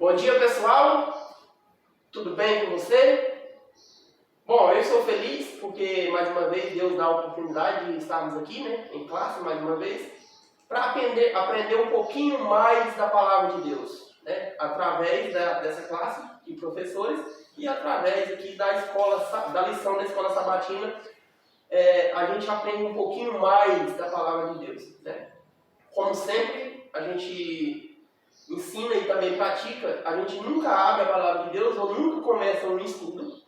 Bom dia, pessoal. Tudo bem com você? Bom, eu sou feliz porque mais uma vez Deus dá a oportunidade de estarmos aqui, né, em classe mais uma vez, para aprender um pouquinho mais da palavra de Deus, né, através dessa classe de professores e através aqui da lição da escola sabatina, a gente aprende um pouquinho mais da palavra de Deus, né? Como sempre, a gente ensina e também pratica, a gente nunca abre a palavra de Deus ou nunca começa um estudo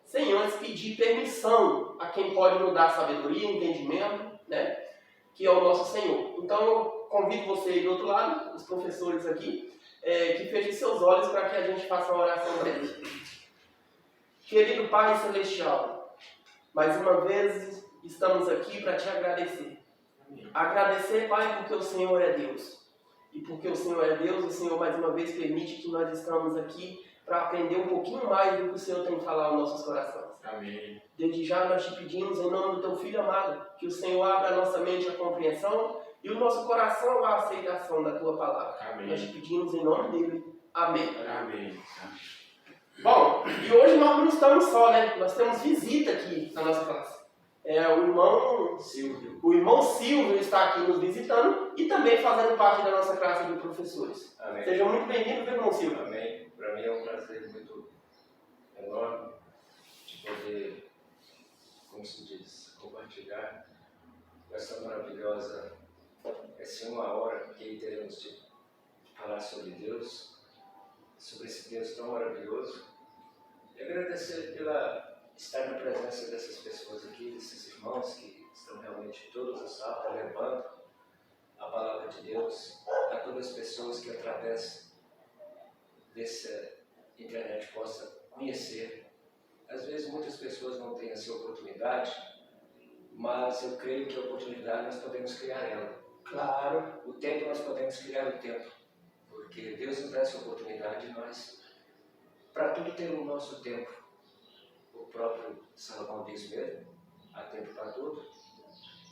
sem antes pedir permissão a quem pode nos dar sabedoria, entendimento, né? Que é o nosso Senhor. Então eu convido você aí do outro lado, os professores aqui, que fechem seus olhos para que a gente faça uma oração breve. Querido Pai Celestial, mais uma vez estamos aqui para te agradecer. Agradecer, Pai, porque o Senhor é Deus. E porque o Senhor é Deus, o Senhor mais uma vez permite que nós estamos aqui para aprender um pouquinho mais do que o Senhor tem falado aos nossos corações. Amém. Desde já nós te pedimos em nome do teu Filho amado, que o Senhor abra a nossa mente à compreensão e o nosso coração à aceitação da tua palavra. Amém. Nós te pedimos em nome dele. Amém. Amém. Bom, e hoje nós não estamos só, né? Nós temos visita aqui na nossa classe. O irmão Silvio está aqui nos visitando e também fazendo parte da nossa classe de professores. Amém. Sejam muito bem-vindos, irmão Silvio. Amém. Para mim é um prazer muito enorme de poder, como se diz, compartilhar essa maravilhosa, essa uma hora que teremos de falar sobre Deus, sobre esse Deus tão maravilhoso. E agradecer pela estar na presença dessas pessoas aqui, desses irmãos que estão realmente todos a sala levando a palavra de Deus a todas as pessoas que através dessa internet possam conhecer. Às vezes muitas pessoas não têm essa oportunidade, mas eu creio que a oportunidade nós podemos criar ela. Claro. O tempo nós podemos criar o tempo, porque Deus nos dá essa oportunidade e nós, para tudo ter o nosso tempo. O próprio Salomão diz mesmo, há tempo para tudo.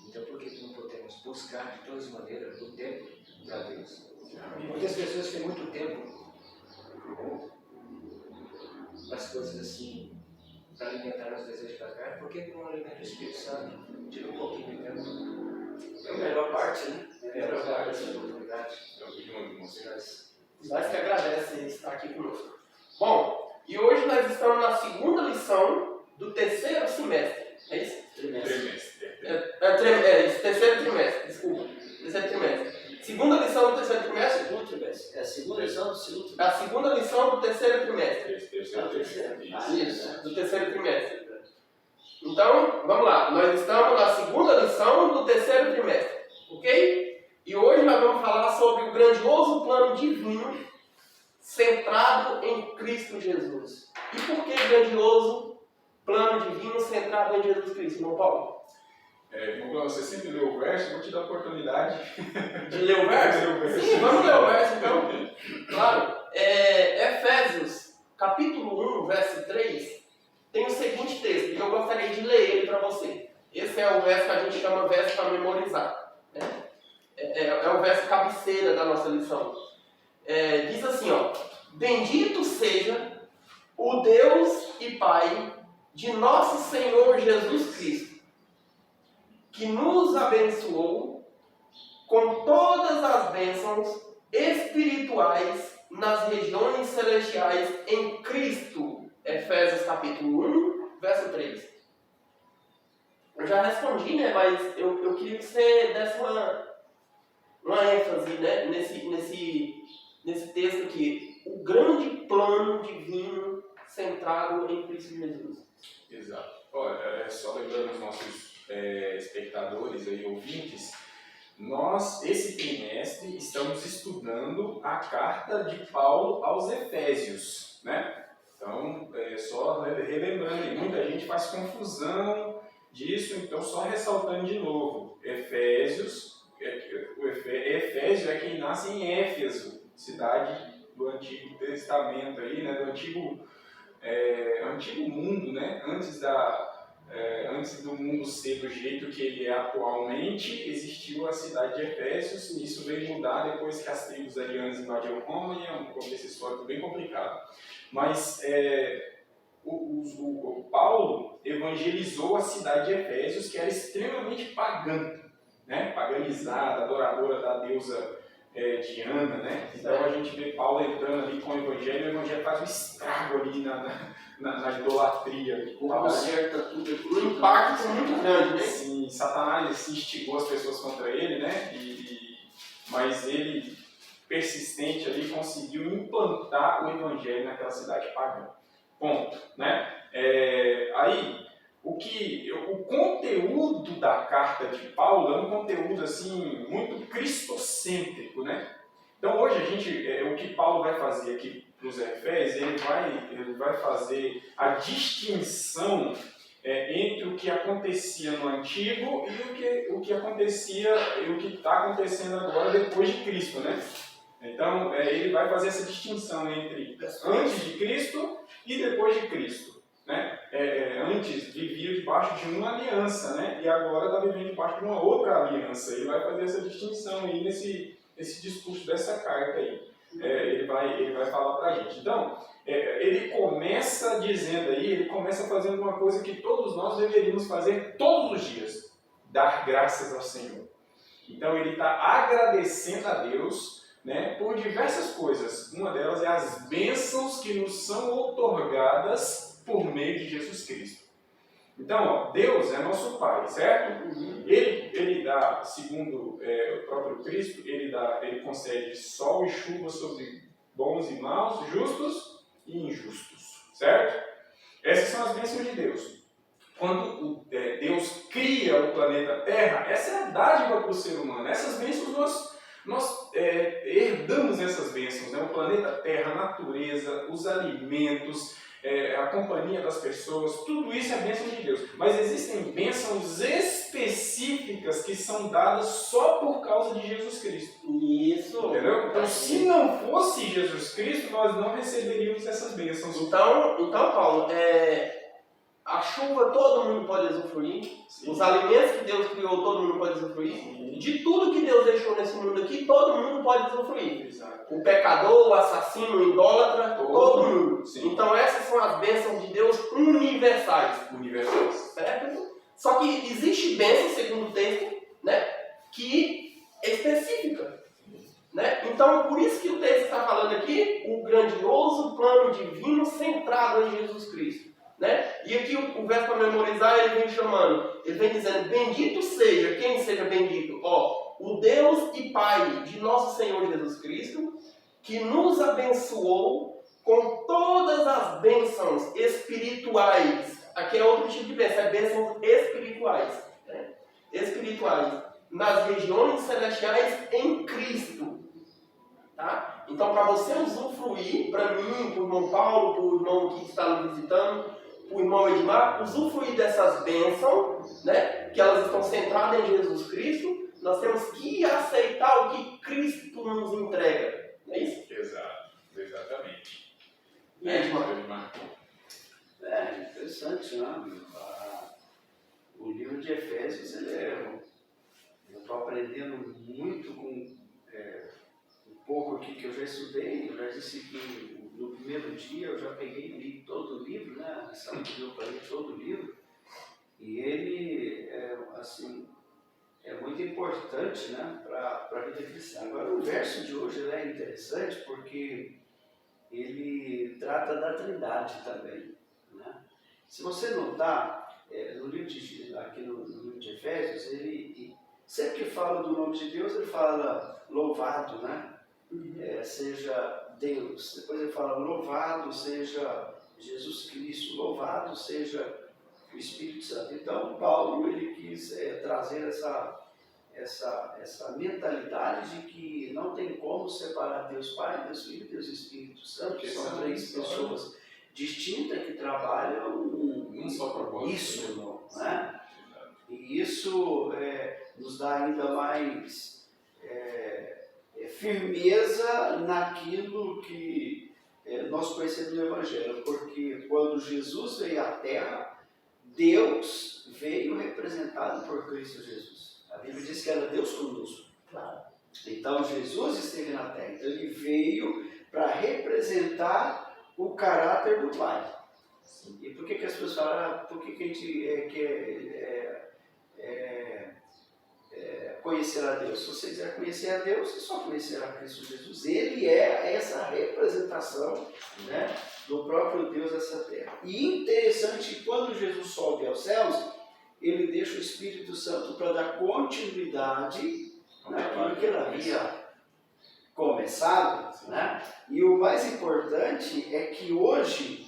Então por que não podemos buscar de todas as maneiras o tempo para Deus? Muitas pessoas têm muito tempo para as coisas assim, para alimentar os desejos da carne. Por que não alimenta o Espírito Santo? Tira um pouquinho de tempo. É a melhor parte, né? É a melhor parte dessa oportunidade. Nós que agradecem estar aqui conosco. Bom, e hoje nós estamos na segunda lição do terceiro semestre. É isso? Terceiro trimestre, desculpa. Terceiro trimestre. Segunda lição do terceiro trimestre? Segundo trimestre. É a segunda lição do segundo trimestre. A segunda lição do terceiro trimestre. Isso. Do terceiro trimestre. Então, vamos lá. Nós estamos na segunda lição do terceiro trimestre. Ok? E hoje nós vamos falar sobre o grandioso plano divino centrado em Cristo Jesus. E por que grandioso plano divino centrado em Jesus Cristo, irmão Paulo? Irmão, você sempre leu o verso, vou te dar a oportunidade de ler o verso? Sim, vamos ler o verso então. Claro. Efésios, capítulo 1, verso 3, tem o seguinte texto, e eu gostaria de ler ele para você. Esse é o verso que a gente chama verso para memorizar. É o verso cabeceira da nossa lição. Diz assim, ó: bendito seja o Deus e Pai de nosso Senhor Jesus Cristo, que nos abençoou com todas as bênçãos espirituais nas regiões celestiais em Cristo. Efésios capítulo 1, verso 3. Eu já respondi, né? Mas eu queria que você desse uma ênfase, né? nesse texto aqui. O grande plano divino centrado em Cristo Jesus. Exato. Olha, só lembrando os nossos espectadores e ouvintes, nós, esse trimestre, estamos estudando a carta de Paulo aos Efésios, né? Então, só relembrando, muita gente faz confusão disso, então só ressaltando de novo, Efésios, Efésio é quem nasce em Éfeso, cidade do Antigo Testamento, aí, né? Do antigo mundo, né? Antes do mundo ser do jeito que ele é atualmente, existiu a cidade de Efésios. Isso veio mudar depois que as tribos arianas invadiram Roma, e é um contexto histórico bem complicado. Mas o Paulo evangelizou a cidade de Efésios, que era extremamente pagã, né? Paganizada, adoradora da deusa Diana, né? Então a gente vê Paulo entrando ali com o evangelho faz um estrago ali na idolatria. Conserta tudo aqui. Um impacto muito grande, né? Sim, Satanás instigou as pessoas contra ele, né? Mas ele, persistente ali, conseguiu implantar o evangelho naquela cidade pagã. Ponto, né? Aí, o conteúdo da carta de Paulo é um conteúdo assim muito cristocêntrico, né? Então hoje o que Paulo vai fazer aqui para os Efésios, ele vai fazer a distinção entre o que acontecia no Antigo e o que acontecia e o que está acontecendo agora depois de Cristo, né? Então ele vai fazer essa distinção entre antes de Cristo e depois de Cristo, né? Antes vivia debaixo de uma aliança, né? E agora está vivendo debaixo de uma outra aliança. Ele vai fazer essa distinção aí nesse discurso dessa carta aí. Ele vai falar para a gente. Então, ele começa dizendo aí, ele começa fazendo uma coisa que todos nós deveríamos fazer todos os dias: dar graças ao Senhor. Então, ele está agradecendo a Deus, né, por diversas coisas. Uma delas é as bênçãos que nos são outorgadas por meio de Jesus Cristo. Então, Deus é nosso Pai, certo? Ele dá, segundo o próprio Cristo, ele concede sol e chuva sobre bons e maus, justos e injustos, certo? Essas são as bênçãos de Deus. Quando Deus cria o planeta Terra, essa é a dádiva para o ser humano. Essas bênçãos nós herdamos essas bênçãos, né? O planeta Terra, a natureza, os alimentos, a companhia das pessoas, tudo isso é bênção de Deus. Mas existem bênçãos específicas que são dadas só por causa de Jesus Cristo. Isso. Entendeu? Então, se não fosse Jesus Cristo, nós não receberíamos essas bênçãos. Então Paulo, a chuva todo mundo pode usufruir. Sim. Os alimentos que Deus criou, todo mundo pode usufruir. Sim. De tudo que Deus deixou nesse mundo aqui, todo mundo pode usufruir. Exato. O pecador, o assassino, o idólatra, todo mundo. Sim. Então essas são as bênçãos de Deus universais. Certo? Só que existe bênção, segundo o texto, né, que é específica. Né? Então, por isso que o texto está falando aqui, o grandioso plano divino centrado em Jesus Cristo. Né? E aqui o verso para memorizar, ele vem chamando, ele vem dizendo: bendito seja, quem seja bendito? O Deus e Pai de nosso Senhor Jesus Cristo, que nos abençoou com todas as bênçãos espirituais. Aqui é outro tipo de bênção, é bênçãos espirituais. Né? Espirituais, nas regiões celestiais em Cristo. Tá? Então, para você usufruir, para mim, para o irmão Paulo, para o irmão que está nos visitando, para o irmão Edmar, usufruir dessas bênçãos, né, que elas estão centradas em Jesus Cristo, nós temos que aceitar o que Cristo nos entrega. Não é isso? Exato, exatamente. E aí, Edmar? Interessante, né? O livro de Efésios, eu estou aprendendo muito com um pouco aqui que eu já estudei. Eu já disse que no primeiro dia eu já peguei e li todo o livro, né? A lição que deu para ler todo o livro. E ele é muito importante, né, para a vida cristã. Agora, o verso de hoje é interessante porque ele trata da Trindade também. Né? Se você notar, no livro aqui no livro de Efésios, ele sempre que fala do nome de Deus, ele fala louvado, né? Seja Deus. Depois ele fala louvado seja Jesus Cristo, louvado seja o Espírito Santo. Então, Paulo ele quis trazer essa mentalidade de que não tem como separar Deus Pai, Deus Filho e Deus Espírito Santo, que são três pessoas distintas que trabalham Um só propósito. isso, né? E isso nos dá ainda mais firmeza naquilo que nós conhecemos no Evangelho, porque quando Jesus veio à Terra, Deus veio representado por Cristo Jesus. A Bíblia diz que era Deus conosco. Claro. Então Jesus esteve na terra. Então ele veio para representar o caráter do Pai. E por que as pessoas falam, por que a gente quer conhecer a Deus? Se você quiser conhecer a Deus, é só conhecer a Cristo Jesus. Ele é essa representação, né, do próprio Deus dessa terra. E interessante, quando Jesus sobe aos céus, ele deixa o Espírito Santo para dar continuidade naquilo que ele havia começado, né? E o mais importante é que hoje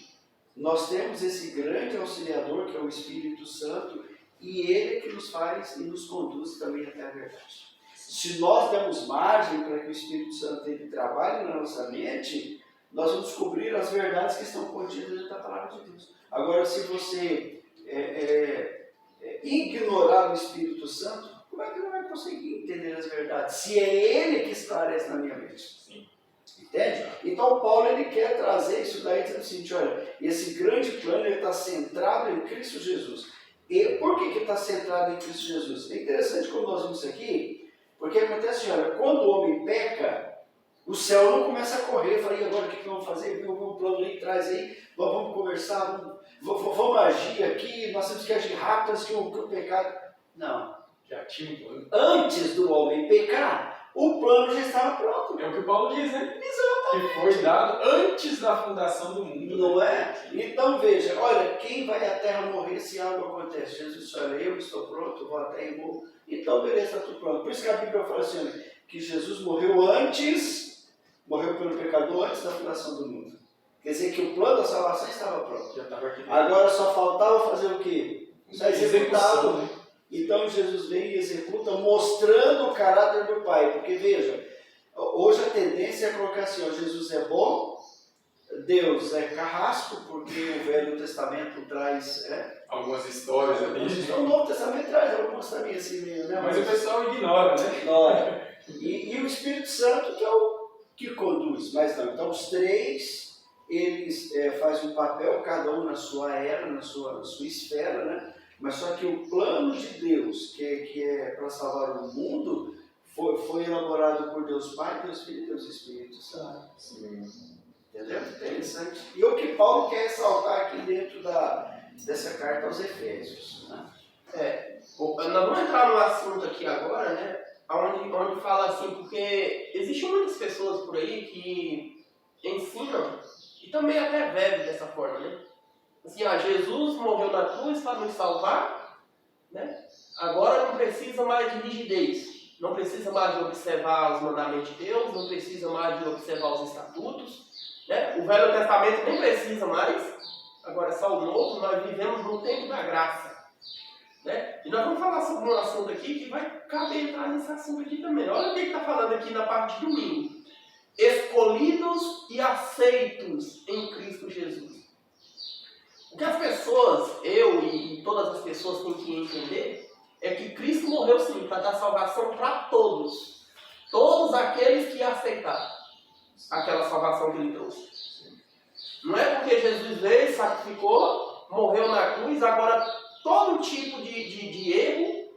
nós temos esse grande auxiliador que é o Espírito Santo e ele é que nos faz e nos conduz também até a verdade. Se nós damos margem para que o Espírito Santo ele trabalhe na nossa mente, nós vamos descobrir as verdades que estão contidas dentro da palavra de Deus. Agora, se você ignorar o Espírito Santo, como é que não vai conseguir entender as verdades? Se é ele que esclarece na minha mente. Sim. Entende? Então Paulo ele quer trazer isso daí, dizendo o seguinte, olha, esse grande plano está centrado em Cristo Jesus. E por que está centrado em Cristo Jesus? É interessante como nós vimos isso aqui, porque acontece, olha, quando o homem peca, o céu não começa a correr, fala, e agora o que vamos fazer? Vem um plano aí, traz aí, vamos conversar, vamos agir aqui, nós temos que agir rápido antes que o pecado... Não. Já tinha um plano. Antes do homem pecar, o plano já estava pronto. É o que o Paulo diz, né? Exatamente. Que foi dado antes da fundação do mundo. Não é? Então veja, olha, quem vai à terra morrer se algo acontece? Jesus disse, olha, eu estou pronto, vou à terra e morro. Então beleza, está tudo pronto. Por isso que a Bíblia fala assim, olha, que Jesus morreu pelo pecador antes da fundação do mundo. Quer dizer que o plano da salvação estava pronto. Já estava aqui. Agora só faltava fazer o quê? Execução, né? Então Jesus vem e executa mostrando o caráter do Pai. Porque veja, hoje a tendência é colocar assim, ó, Jesus é bom, Deus é carrasco, porque o Velho Testamento traz... Algumas histórias ali. O Novo Testamento traz algumas também assim meio, né? Mas o pessoal ignora, né? Ignora. E o Espírito Santo que é o que conduz. Mas não, então os três, eles fazem um papel, cada um na sua era, na sua esfera, né? Mas só que o plano de Deus, que é para salvar o mundo, foi elaborado por Deus Pai, Deus Filho e Deus Espírito Santo. Sim. Entendeu? Interessante. E o que Paulo quer ressaltar aqui dentro dessa carta aos Efésios. Né? Nós vamos entrar no assunto aqui agora, né? Onde fala assim, porque existem muitas pessoas por aí que ensinam, e também até vivem dessa forma, né? Assim, Jesus morreu na cruz para nos salvar, né? Agora não precisa mais de rigidez, não precisa mais de observar os mandamentos de Deus, não precisa mais de observar os estatutos, né? O Velho Testamento nem precisa mais, agora é só o Novo, nós vivemos no tempo da graça. Né? E nós vamos falar sobre um assunto aqui que vai caber entrar nesse assunto aqui também. Olha o que está falando aqui na parte de domingo. Escolhidos e aceitos em Cristo Jesus. O que as pessoas, eu e todas as pessoas têm que entender é que Cristo morreu sim para dar salvação para todos. Todos aqueles que aceitaram aquela salvação que ele trouxe. Não é porque Jesus veio, sacrificou, morreu na cruz, agora todo tipo de erro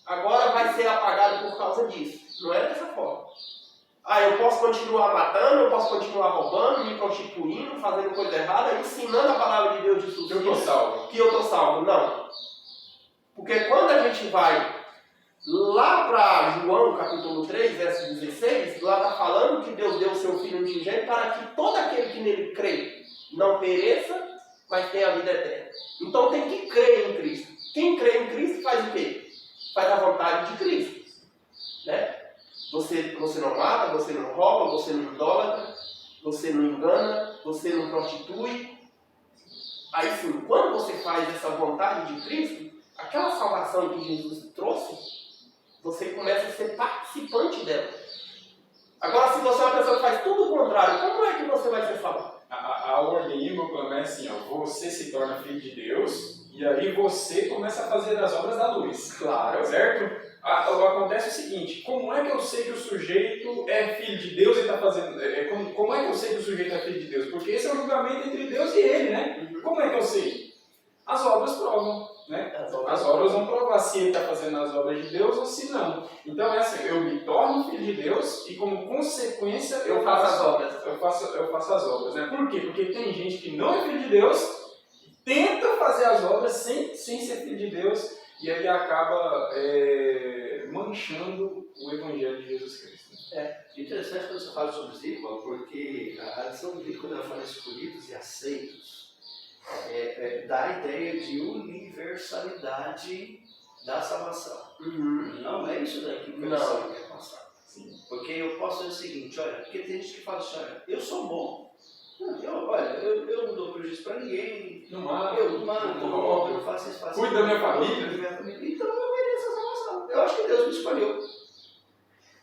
agora vai ser apagado por causa disso. Não é dessa forma. Eu posso continuar matando, eu posso continuar roubando, me prostituindo, fazendo coisa errada, ensinando a palavra de Deus de suicídio. Que eu estou salvo. Que eu estou salvo. Não. Porque quando a gente vai lá para João, capítulo 3, verso 16, lá está falando que Deus deu o seu Filho unigênito para que todo aquele que nele crê não pereça, mas tenha a vida eterna. Então tem que crer em Cristo. Quem crê em Cristo faz o quê? Faz a vontade de Cristo. Né? Você não mata, você não rouba, você não idólatra, você não engana, você não prostitui. Aí sim, quando você faz essa vontade de Cristo, aquela salvação que Jesus trouxe, você começa a ser participante dela. Agora, se você é uma pessoa que faz tudo o contrário, como é que você vai ser salvo? A ordem bíblica é assim, você se torna filho de Deus e aí você começa a fazer as obras da luz. Claro. Certo? Acontece o seguinte, como é que eu sei que o sujeito é filho de Deus e está fazendo... Como é que eu sei que o sujeito é filho de Deus? Porque esse é o julgamento entre Deus e ele, né? Como é que eu sei? As obras provam. né? As As obras vão provar se ele está fazendo as obras de Deus ou se não. Então é assim, eu me torno filho de Deus e como consequência Eu faço as obras. Eu faço as obras, né? Por quê? Porque tem gente que não é filho de Deus, tenta fazer as obras sem ser filho de Deus e aí acaba manchando o Evangelho de Jesus Cristo. Interessante quando você fala sobre isso, Paulo, porque a lição bíblica, quando ela fala escolhidos e aceitos, dá a ideia de universalidade da salvação. Não é isso daqui que eu sei que é passar. Porque eu posso dizer o seguinte, olha, porque tem gente que fala assim, olha, eu sou bom. Eu não dou prejuízo para ninguém, eu não mato, eu faço isso, faço cuido da minha família. Então eu mereço a salvação. Eu acho que Deus me escolheu.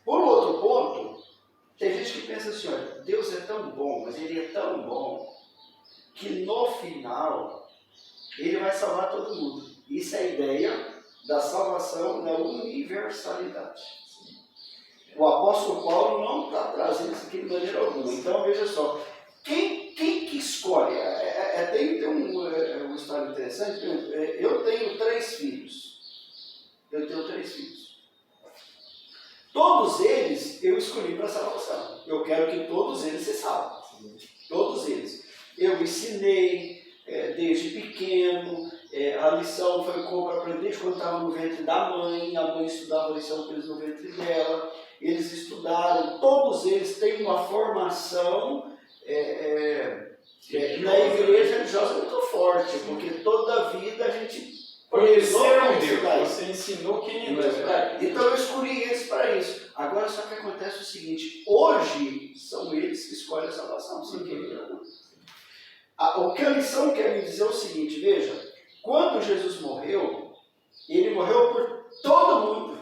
Por outro ponto, tem gente que pensa assim, olha, Deus é tão bom, mas Ele é tão bom, que no final, Ele vai salvar todo mundo. Isso é a ideia da salvação da universalidade. O apóstolo Paulo não está trazendo isso aqui de maneira alguma. Então, veja só, quem que escolhe? Tem uma história interessante. Eu tenho 3 filhos. Todos eles eu escolhi para a salvação. Eu quero que todos eles se salvem. Todos eles. Eu ensinei desde pequeno. A lição foi como para aprender quando estava no ventre da mãe. A mãe estudava a lição com eles no ventre dela. Eles estudaram. Todos eles têm uma formação na igreja religiosa muito forte. Porque toda a vida a gente... Conheceram Deus, você ensinou quem é Deus. Então eu escolhi eles para isso. Agora só que acontece o seguinte, hoje são eles que escolhem a salvação, sem querer. O que a lição quer me dizer é o seguinte, veja, quando Jesus morreu, Ele morreu por todo mundo.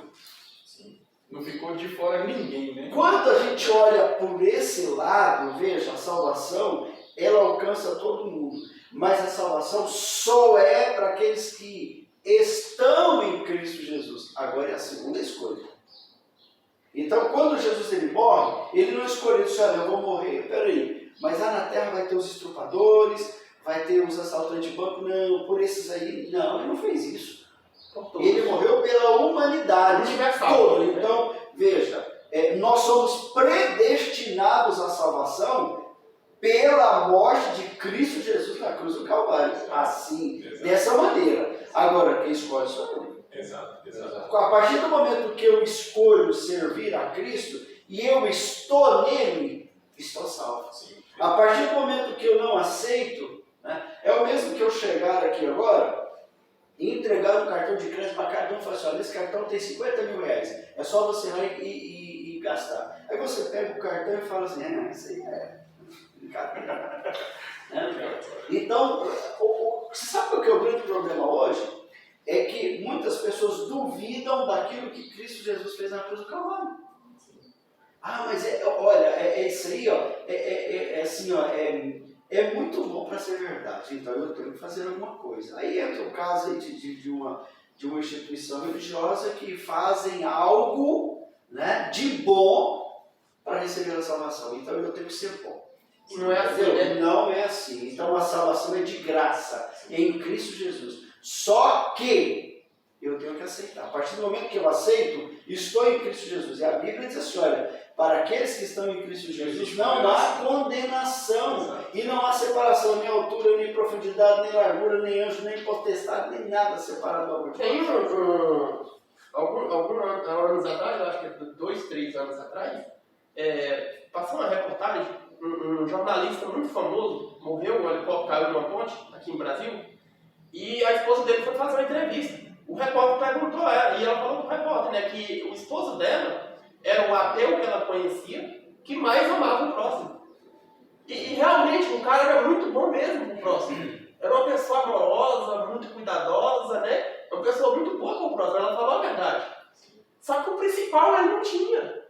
Não ficou de fora ninguém, né? Quando a gente olha por esse lado, veja, a salvação, ela alcança todo mundo. Mas a salvação só é para aqueles que estão em Cristo Jesus. Agora é a segunda escolha. Então, quando Jesus ele morre, ele não escolheu, disse, olha, eu vou morrer, peraí, mas lá na terra vai ter os estrupadores, vai ter os assaltantes de banco, não, por esses aí, não, ele não fez isso. Ele morreu pela humanidade toda. Então, veja, nós somos predestinados à salvação pela morte de Cristo Jesus na cruz do Calvário. Assim, dessa maneira. Agora, quem escolhe sou eu. Exato. A partir do momento que eu escolho servir a Cristo e eu estou nele, estou salvo. A partir do momento que eu não aceito, né, é o mesmo que eu chegar aqui agora e entregar um cartão de crédito para cada um e falar assim, olha, esse cartão tem 50 mil reais, é só você ir lá e gastar. Aí você pega o cartão e fala assim, isso aí é brincadeira. Então, você sabe o que é o grande problema hoje? É que muitas pessoas duvidam daquilo que Cristo Jesus fez na cruz do Calvário. Mas olha, isso aí, assim, é muito bom para ser verdade, então eu tenho que fazer alguma coisa. Aí entra o caso aí de uma instituição religiosa que fazem algo, né, de bom para receber a salvação, então eu tenho que ser bom. Não é assim, né? Não é assim. Então a salvação é de graça em Cristo Jesus. Só que eu tenho que aceitar. A partir do momento que eu aceito, estou em Cristo Jesus. E a Bíblia diz assim, olha, para aqueles que estão em Cristo Jesus, não há condenação. E não há separação, nem altura, nem profundidade, nem largura, nem anjo, nem potestade, nem nada separado do amor de Deus. Tem alguns anos atrás, eu acho que é 2, 3 anos atrás, passou uma reportagem, um jornalista muito famoso morreu, um helicóptero caiu numa ponte aqui no Brasil, e a esposa dele foi fazer uma entrevista. O repórter perguntou a ela, e ela falou pro repórter, né, que o esposo dela era o ateu que ela conhecia, que mais amava o próximo. E realmente o cara era muito bom mesmo com o próximo. Era uma pessoa amorosa, muito cuidadosa, né? Uma pessoa muito boa com o próximo, ela falou a verdade. Só que o principal ele não tinha.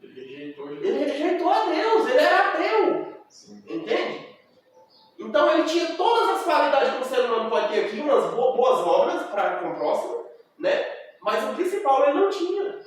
Ele rejeitou a Deus, ele era ateu. Sim. Entende? Então ele tinha todas as qualidades que o ser humano pode ter aqui, umas boas obras para com o próximo, né? Mas o principal ele não tinha.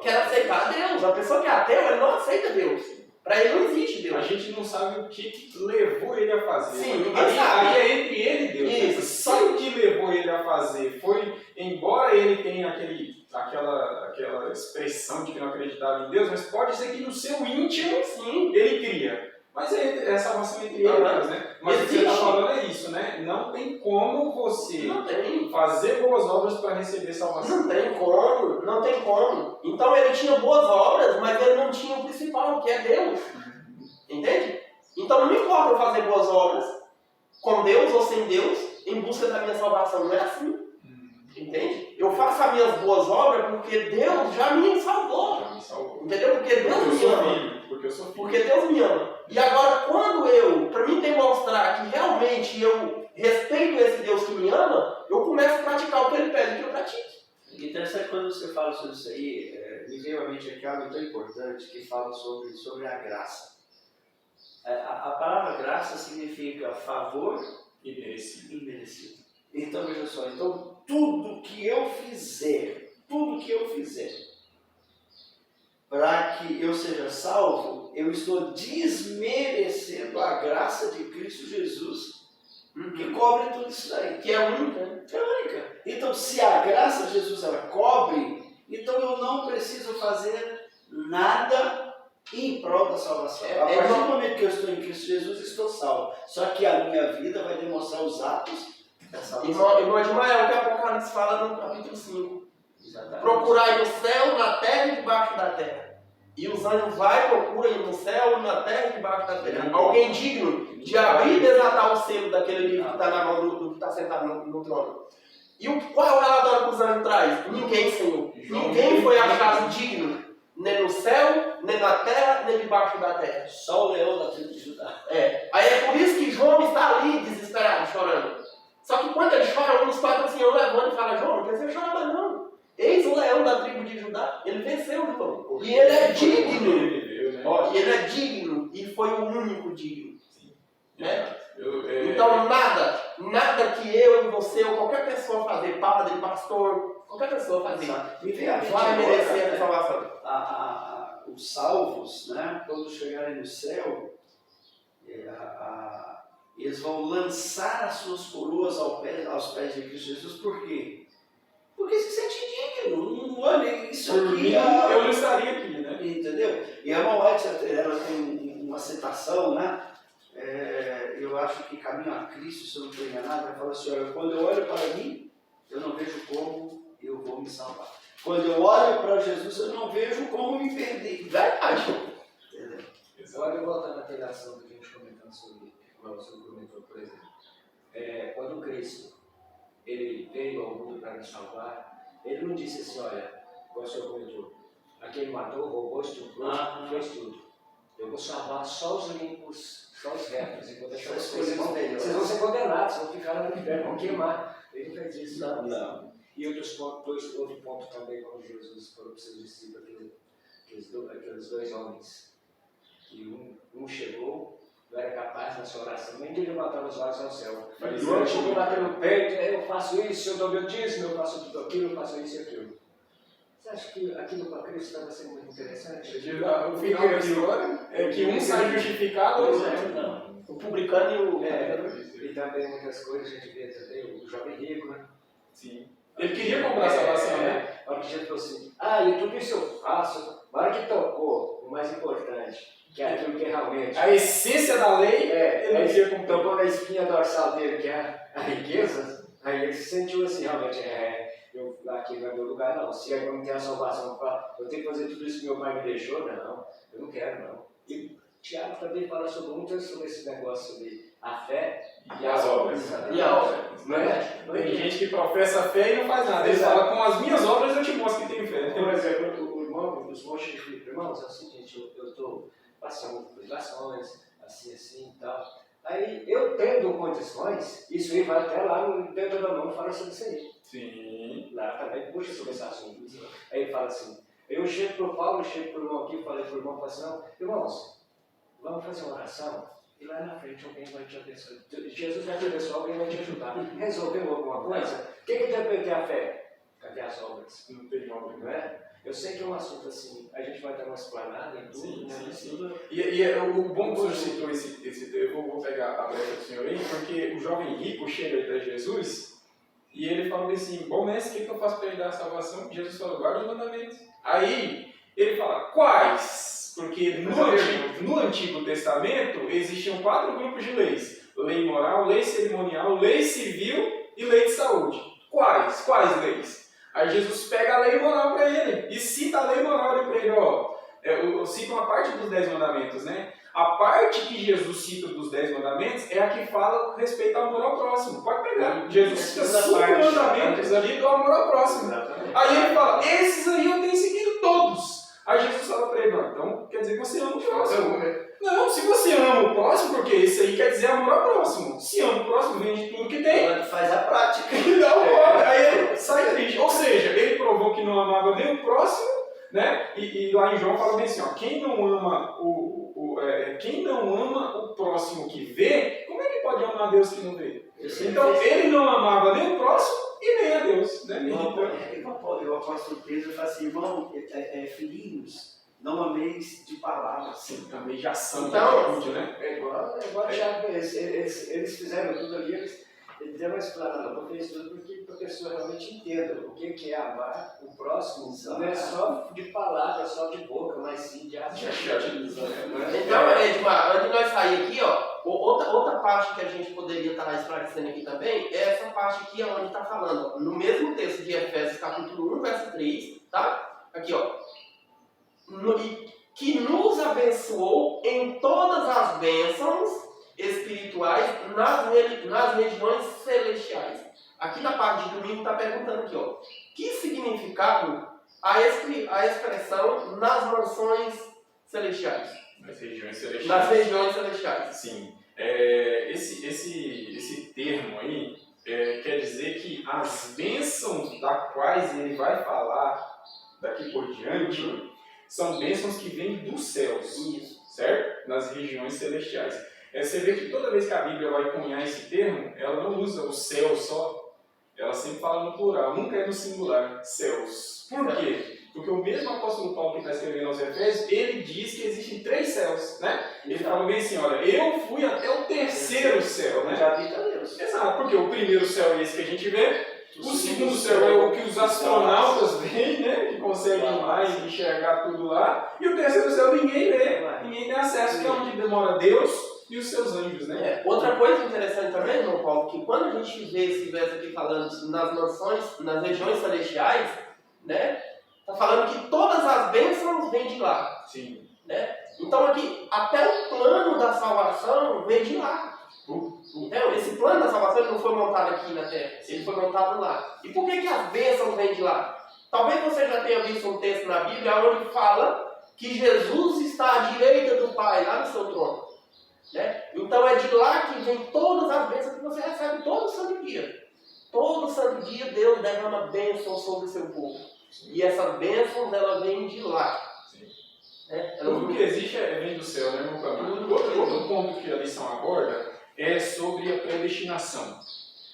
Que era aceitar a Deus. A pessoa que é ateu, ele não aceita Deus. Para ele não existe A Deus. gente não sabe o que levou ele a fazer. Sim, ninguém sabe. Aí é entre ele e Deus. Isso. Se o que levou ele a fazer foi, embora ele tenha aquela expressão de que não acreditava em Deus, mas pode ser que no seu íntimo Sim. ele cria. Mas é salvação entre ele e Deus, né? Mas o que você está Existe. falando é isso, né? Não tem como você Não tem. fazer boas obras para receber salvação. Não tem como, não tem como. Então ele tinha boas obras, mas ele não tinha o principal, que é Deus. Entende? Então não importa eu fazer boas obras, com Deus ou sem Deus, em busca da minha salvação. Não é assim. Entende? Eu faço as minhas boas obras porque Deus já me salvou. Já me salvou. Entendeu? Porque Deus Porque eu me sou ama. filho. Porque eu sou filho. Porque Deus me ama. E agora, quando para mim demonstrar que realmente eu respeito esse Deus que me ama, eu começo a praticar o que ele pede que eu pratique. Interessante quando você fala sobre isso aí, me veio à mente aqui algo tão importante que fala sobre a graça. A palavra graça significa favor Imerecido. e merecido. Então veja só, então tudo que eu fizer para que eu seja salvo, eu estou desmerecendo a graça de Cristo Jesus que cobre tudo isso daí. Que é única, né? É única. Então, se a graça de Jesus ela cobre, então eu não preciso fazer nada em prol da salvação. A partir do momento que eu estou em Cristo Jesus, estou salvo. Só que a minha vida vai demonstrar os atos da salvação. Irmão de Mael, que Apocalipse fala no capítulo 5. Exatamente. Procurai no céu, na terra e debaixo da terra. E os anjos vai, procuram no céu, na terra e debaixo da terra. Alguém digno de abrir e desatar o selo daquele livro que está na mão do que está sentado no trono. E qual é o relatório que os anjos trazem? Ninguém, Senhor. Ninguém foi achado digno, nem no céu, nem na terra, nem debaixo da terra. Só o leão da tribo de Judá. Aí é por isso que João está ali desesperado, chorando. Só que quando ele chora, um dos patrocinadores levanta e fala: João, não precisa chorar não. Eis o leão da tribo de Judá. Ele venceu, João. E ele é digno. E ele é digno. E foi o único digno. Né? Então nada que eu e você ou qualquer pessoa fazer, padre, pastor, qualquer pessoa fazer, vai merecer a salvação. Os salvos, né, quando chegarem no céu, eles vão lançar as suas coroas aos pés de Cristo Jesus. Por quê? Porque se sente digno. Olha, isso aqui... eu não estaria aqui, né? Entendeu? E a Ellen White, ela tem uma citação, né? Eu acho que Caminho a Cristo, se eu não estou enganado, ela fala assim: olha, quando eu olho para mim, eu não vejo como eu vou me salvar. Quando eu olho para Jesus, eu não vejo como me perder. Verdade. Entendeu? Pode voltar naquele assunto que a gente comentando sobre, como você comentou, por exemplo. Quando Cristo ele veio ao mundo para nos salvar, ele não disse assim: olha, como o senhor comentou, aquele matou, roubou, estuprou, fez tudo. Eu vou salvar só os limpos, só os retos, e vou deixar vocês vão ser condenados, vão ficar no inferno, vão queimar. Ele não fez isso, não. E outro ponto também, quando Jesus falou para os seus discípulos, aqueles dois homens, que um chegou, não era capaz na sua oração nem de levantar os olhos ao céu. E o outro chegou batendo no peito: eu faço isso, eu dou meu dízimo, eu faço tudo aquilo, eu faço isso e aquilo. Você acha que aquilo para Cristo estava sendo muito interessante? O final da história é que um sai justificado, o outro não. O publicano e o... E também muitas coisas a gente vê também, o jovem rico, né? Sim. Ele queria comprar a salvação, né? A hora que Jesus falou assim: e tudo isso eu faço. Na hora que tocou, o mais importante, que é aquilo que realmente... A essência da lei, ele queria comprar. Tocou na espinha dorsal dele, que é a riqueza, aí ele se sentiu assim, realmente, aqui não é meu lugar, não. Se eu não tenho a salvação, eu tenho que fazer tudo isso que meu pai me deixou, não, eu não quero, não. E Tiago também fala muito sobre esse negócio sobre a fé e as obras. E a obra. Não é? Tem gente que professa fé e não faz nada. Ele fala: com as minhas obras eu te mostro que tem fé. Por exemplo, os monges de irmãos, é o seguinte: eu estou passando por privações, assim e tal. Aí, eu tendo condições, isso aí vai até lá no Dedo da Mão, fala sobre isso aí. Sim. Lá também puxa sobre esse assunto. Aí ele fala assim: eu chego para o Paulo, chego para o irmão aqui, falei para o irmão, falei assim: não, irmãos, vamos fazer uma oração e lá na frente alguém vai te abençoar. Jesus vai te abençoar, alguém vai te ajudar. Resolveu alguma coisa? O que depende da fé? Cadê as obras? Não tem obra, Não é? Eu sei que é um assunto assim, a gente vai dar uma explanada em tudo, Sim, né? sim, sim. Tudo- O bom que o senhor citou esse eu vou pegar a brecha do senhor aí, porque o jovem rico chega até Jesus e ele fala assim, bom mestre, o que eu faço para ele dar a salvação? Jesus falou, guarda os mandamentos. Aí ele fala, quais? Porque no Antigo Testamento existiam 4 grupos de leis. Lei moral, lei cerimonial, lei civil e lei de saúde. Quais? Quais leis? Aí Jesus pega a lei moral para ele e cita a lei moral para ele, ó. Eu cito uma parte dos 10 mandamentos, né? A parte que Jesus cita dos 10 mandamentos é a que fala respeito ao amor ao próximo. Pode pegar. Jesus cita 5 mandamentos ali do amor ao próximo. Exatamente. Aí ele fala, esses aí eu tenho seguido todos. Aí Jesus fala para ele, não, então quer dizer que você ama o próximo. Não, se você ama o próximo, porque isso aí quer dizer amor ao próximo. Se ama o próximo, vende tudo que tem. Ela faz a prática. Aí ele sai triste. Ou seja, ele provou que não amava nem o próximo, né? E lá em João fala bem assim, ó, quem não ama o próximo que vê, como é que pode amar a Deus que não vê? Então ele não amava nem o próximo e nem a Deus. Né? O apóstolo Pedro fala assim, irmão, filhinhos, não ameis de palavras. Sim, também já são Então, atitude, né? É igual Tiago, eles fizeram tudo ali, eles deram uma explanada, porque isso tudo porque a pessoa realmente entenda o que é amar o próximo, não é só de palavra, só de boca, mas sim de atitude. Então, Edmar, antes de nós sair aqui, ó, outra parte que a gente poderia estar esclarecendo aqui também é essa parte aqui onde está falando, ó, no mesmo texto de Efésios capítulo 1, verso 3, tá? Aqui, ó. Que nos abençoou em todas as bênçãos espirituais nas regiões celestiais. Aqui na parte de domingo está perguntando aqui, ó, que significado a expressão nas mansões celestiais? Nas regiões celestiais. Nas regiões celestiais. Sim. Esse termo aí quer dizer que as bênçãos das quais ele vai falar daqui por diante são bênçãos que vêm dos céus. Isso. Certo? Nas regiões celestiais. Você vê que toda vez que a Bíblia vai cunhar esse termo, ela não usa o céu só, ela sempre fala no plural, nunca é no singular, céus. Por quê? Porque o mesmo apóstolo Paulo que está escrevendo aos Efésios, ele diz que existem 3 céus, né? Ele fala bem assim, olha, eu fui até o 3º céu, né? Já habita Deus. Exato, porque o primeiro céu é esse que a gente vê, o segundo céu é o que os astronautas veem, né? Que conseguem ir lá e enxergar tudo lá. E o 3º céu ninguém vê, ninguém tem acesso, que é onde demora Deus e os seus anjos, né? Outra coisa interessante também, irmão Paulo, que quando a gente vê esse verso aqui falando nas mansões, nas regiões celestiais, né? Está falando que todas as bênçãos vêm de lá. Sim. Né? Então aqui, até o plano da salvação vem de lá. Então, esse plano da salvação ele não foi montado aqui na Terra, ele foi montado lá. E por que as bênçãos vêm de lá? Talvez você já tenha visto um texto na Bíblia onde fala que Jesus está à direita do Pai, lá no seu trono. Né? Então é de lá que vem todas as bênçãos que você recebe todo santo dia. Todo santo dia Deus derrama bênção sobre o seu povo. E essas bênçãos, ela vem de lá. Né? Tudo que existe vem do céu, né, meu caminho? Outro ponto que a lição aborda é sobre a predestinação.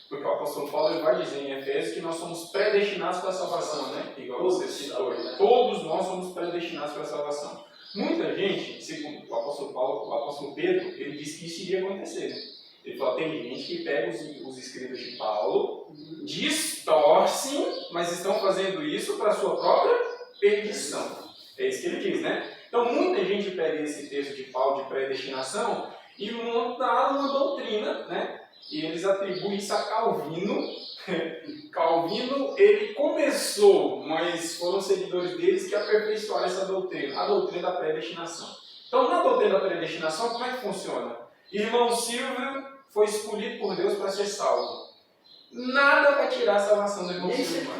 Porque o apóstolo Paulo ele vai dizer em Efésios que nós somos predestinados para a salvação, né? Igual você citou. Todos nós somos predestinados para a salvação. Muita gente, segundo o apóstolo Paulo, o apóstolo Pedro, ele disse que isso iria acontecer. Né? Ele falou, tem gente que pega os escritos de Paulo, distorcem, mas estão fazendo isso para a sua própria perdição. É isso que ele diz, né? Então muita gente pega esse texto de Paulo de predestinação e monta uma doutrina, né? E eles atribuem isso a Calvino. Calvino, ele começou, mas foram seguidores deles que aperfeiçoaram essa doutrina, a doutrina da predestinação. Então, na doutrina da predestinação, como é que funciona? Irmão Silvio foi escolhido por Deus para ser salvo. Nada vai tirar a salvação do irmão Silvio.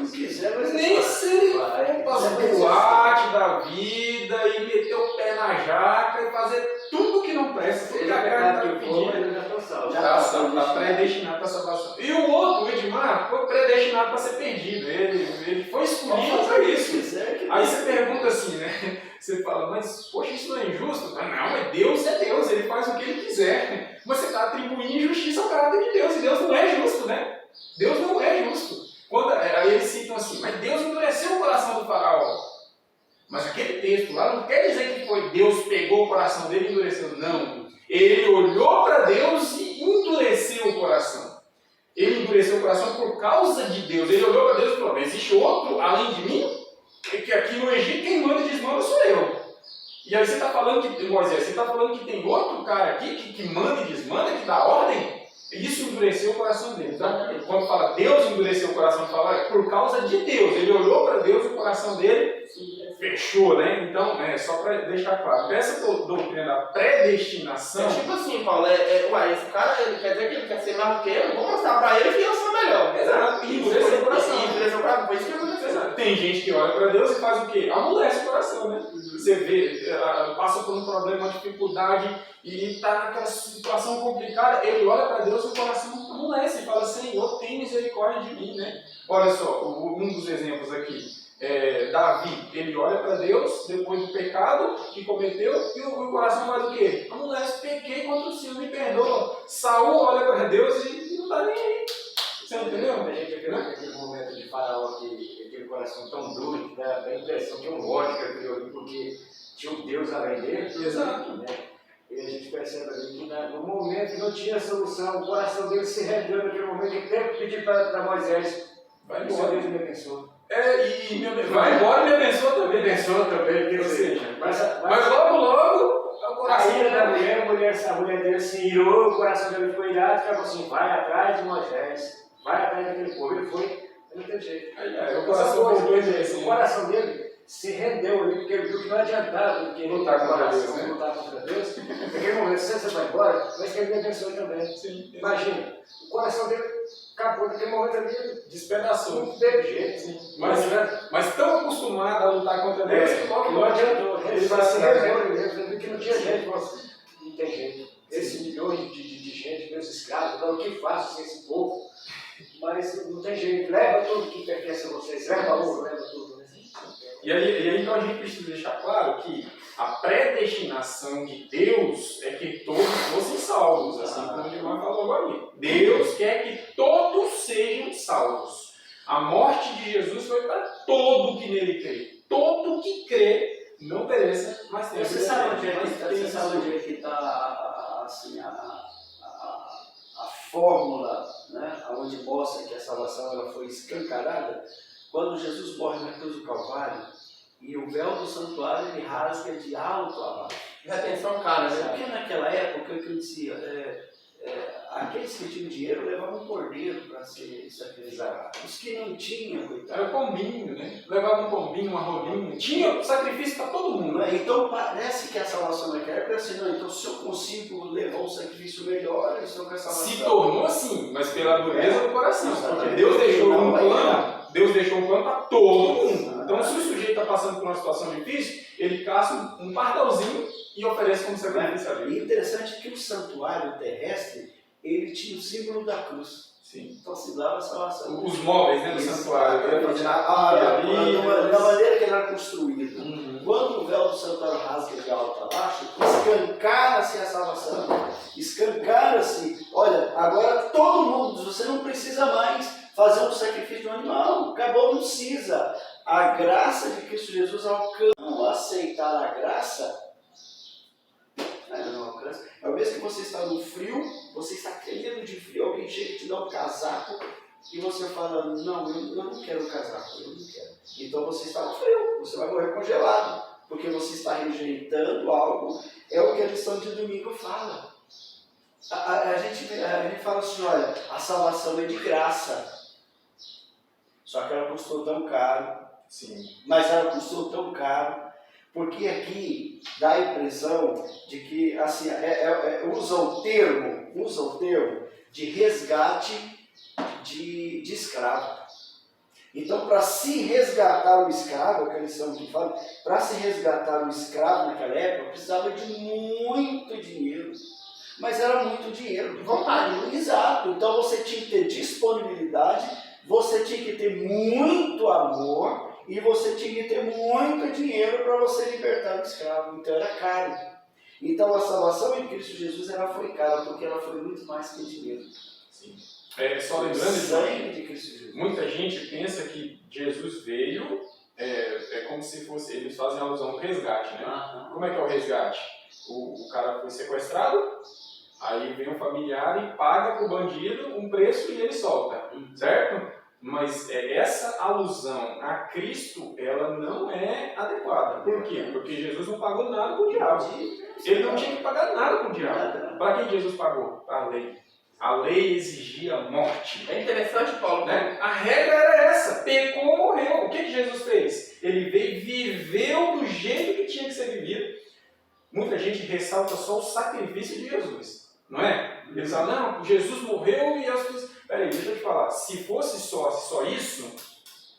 Nem se ele for para o boate da vida e meter o pé na jaca e fazer tudo que não presta, tudo que a carne está pedindo. Está predestinado para a salvação. E o outro, o Edmar, foi predestinado para ser perdido. Ele foi escolhido para isso. Aí você pergunta assim, né? Você fala, mas poxa, isso não é injusto? Não, é Deus, ele faz o que ele quiser. Mas você está atribuindo injustiça ao caráter de Deus, e Deus não é justo, né? Deus não é justo. Aí eles citam assim, mas Deus endureceu o coração do faraó. Mas aquele texto lá não quer dizer que foi Deus pegou o coração dele e endureceu. Não. Ele olhou para Deus e endureceu o coração. Ele endureceu o coração por causa de Deus. Ele olhou para Deus e falou, existe outro além de mim? É que aqui no Egito quem manda e desmanda sou eu. E aí você está falando que, Moisés, você está falando que tem outro cara aqui que manda e desmanda, que dá ordem? Isso endureceu o coração dele. Então, quando fala Deus endureceu o coração, fala por causa de Deus. Ele olhou para Deus e o coração dele fechou, né? Então, só para deixar claro, essa doutrina da predestinação... Tipo assim, Paulo, esse cara, ele quer dizer que ele quer ser mais do que eu, vou mostrar para ele que eu sou melhor. Exato, e endureceu o coração. Endureceu o coração, foi isso que aconteceu. Exato. Tem gente que olha para Deus e faz o quê? Amolece o coração, né? Você vê, passa por um problema, uma dificuldade, e está naquela situação complicada, ele olha para Deus e o coração amolece, e fala, Senhor, tem misericórdia de mim, né? Olha só, um dos exemplos aqui. Davi, ele olha para Deus depois do pecado que cometeu e o coração faz o quê? Amolece, pequei contra o Senhor, me perdoa. Saul olha para Deus e não está nem aí. Você não entendeu? A gente aquele momento de Faraó, aquele coração tão duro, que dá a impressão que é um ódio que ele criou ali, porque tinha um Deus além dele. Exato. Né? E a gente percebe ali que no momento que não tinha solução, o coração dele se rendeu naquele momento, ele teve que pedir para Moisés, Vai Deus embora. me abençoa. Vai embora e me abençoa Me também. abençoa também, quer Ou dizer, seja, mas logo, o coração... a ira da mulher, a mulher dele se irou, o coração dele ficou irado, e falou assim, vai atrás de Moisés, vai atrás daquele povo. Ele foi, não tem jeito. O coração dele se rendeu ali, porque ele viu que não adiantava porque lutar contra Deus, né? lutar contra Deus. Naquele momento, se você vai embora, mas que ele me abençoe também. Sim. Imagina, o coração dele acabou naquele momento ali, Despedaçou. não teve jeito. Sim. Mas Mas tão acostumado a lutar contra Deus que logo não adiantou. Ele vai se rendeu. rendeu, ele viu que não tinha jeito, mas não tem jeito. Esses milhões de gente, meus escravos, então o que faço sem esse povo? Mas não tem jeito, leva tudo que pertence a vocês, leva ouro, leva tudo. Né? E aí então a gente precisa deixar claro que a predestinação de Deus é que todos fossem salvos, assim como o Gilmar falou agora. Deus quer que todos sejam salvos. A morte de Jesus foi para todo que nele crê. Todo que crê não pereça, mas tenha Você vida sabe eterna. onde é que está assim, a fórmula, né, onde mostra que a salvação ela foi escancarada? Quando Jesus morre na cruz do Calvário e o véu do santuário ele rasga de alto a baixo. Retenção cara, né? Porque naquela época, o que eu dizia, aqueles que tinham dinheiro levavam um cordeiro para ser sacrificado. Os que não tinham, coitado. Era pombinho, né? Levava um pombinho, uma rolinha. Tinha sacrifício para todo mundo. Então parece que a salvação naquela época era assim, não, então se eu consigo levar um sacrifício melhor, eu estou com a salvação. Se tornou assim, mas pela dureza do coração. Exatamente. Porque Deus deixou Não um vai plano. Deus deixou um plano para todo mundo. Então, se o sujeito está passando por uma situação difícil, ele caça um pardalzinho e oferece como sacrifício a Deus. E interessante que o santuário terrestre, ele tinha o símbolo da cruz. Sim. Então se dava a salvação. Os móveis, né, do santuário. Da maneira que ele era construído. Quando o véu do santuário rasga de alto a baixo, escancara-se a salvação. Escancara-se. Olha, agora todo mundo, você não precisa mais fazer um sacrifício de um animal. Acabou, não precisa. A graça de Cristo Jesus alcança. Não aceitar a graça, não alcança. É o mesmo que você está no frio, você está tremendo de frio, alguém chega e te dá um casaco e você fala, não, eu não quero um casaco, eu não quero. Então você está no frio, você vai morrer congelado, porque você está rejeitando algo, é o que a lição de domingo fala. A gente fala assim, olha, a salvação é de graça, só que ela custou tão caro. Sim. Mas ela custou tão caro, porque aqui dá a impressão de que assim, usa o termo de resgate de escravo. Então, para se resgatar o escravo, que eles são que falam, para se resgatar o escravo naquela época, precisava de muito dinheiro. Mas era muito dinheiro. Vontade. Exato. Então você tinha que ter disponibilidade, você tinha que ter muito amor e você tinha que ter muito dinheiro para você libertar o escravo. Então era caro. Então a salvação em Cristo Jesus ela foi cara, porque ela foi muito mais que dinheiro. Sim. Só lembrando, sangue de Cristo Jesus. muita gente pensa que Jesus veio é como se fosse, eles fazem alusão ao resgate, né? Como é que é o resgate? O cara foi sequestrado, aí vem um familiar e paga pro bandido um preço e ele solta, certo? Mas essa alusão a Cristo, ela não é adequada. Por quê? Porque Jesus não pagou nada com o diabo. Ele não tinha que pagar nada com o diabo. Para quem Jesus pagou? Para a lei. A lei exigia morte. É interessante, Paulo, Né? A regra era essa. Pecou, morreu. O que Jesus fez? Ele veio, viveu do jeito que tinha que ser vivido. Muita gente ressalta só o sacrifício de Jesus. Não é? Eles falam, não, Jesus morreu e as pessoas... Peraí, deixa eu te falar. Se fosse só isso,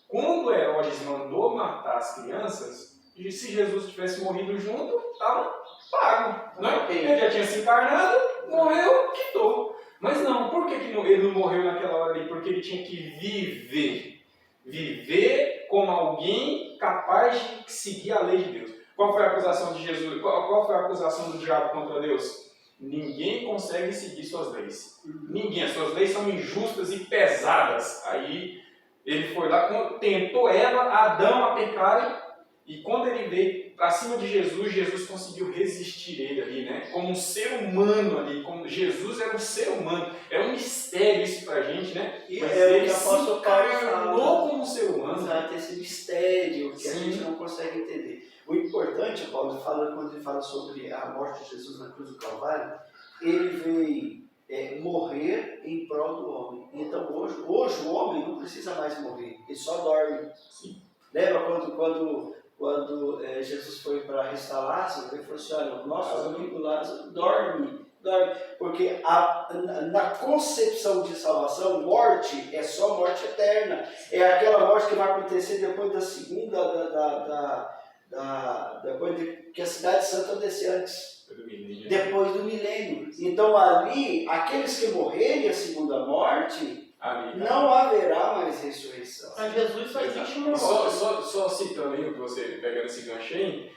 quando Herodes mandou matar as crianças, e se Jesus tivesse morrido junto, estava pago. Não é? Ele já tinha se encarnado, morreu, quitou. Mas não, por que ele não morreu naquela hora ali? Porque ele tinha que viver. Viver como alguém capaz de seguir a lei de Deus. Qual foi a acusação de Jesus? Qual foi a acusação do diabo contra Deus? Ninguém consegue seguir suas leis. Ninguém. As suas leis são injustas e pesadas. Aí ele foi lá, tentou Eva, Adão a pecarem, e quando ele veio para cima de Jesus, Jesus conseguiu resistir ele ali, né? Como um ser humano ali, como Jesus era um ser humano. É um mistério isso pra gente, né? E mas é o ele que se o apóstolo Paulo encarnou fala. como um ser humano. Exato, esse mistério que a Sim. gente não consegue entender. O importante, Paulo fala, quando ele fala sobre a morte de Jesus na cruz do Calvário, ele veio morrer em prol do homem. Então hoje o homem não precisa mais morrer, ele só dorme. Sim. Lembra quando Jesus foi para restar Lázaro, ele falou assim, olha, o nosso amigo Lázaro dorme. Porque na concepção de salvação, morte é só morte eterna. É aquela morte que vai acontecer depois da segunda, depois que a cidade santa descer antes. Depois do milênio. Então ali, aqueles que morrerem a segunda morte, não haverá mais ressurreição. Para Jesus só existe uma Só, morte. só citando aí o que você pegando esse gancho aí,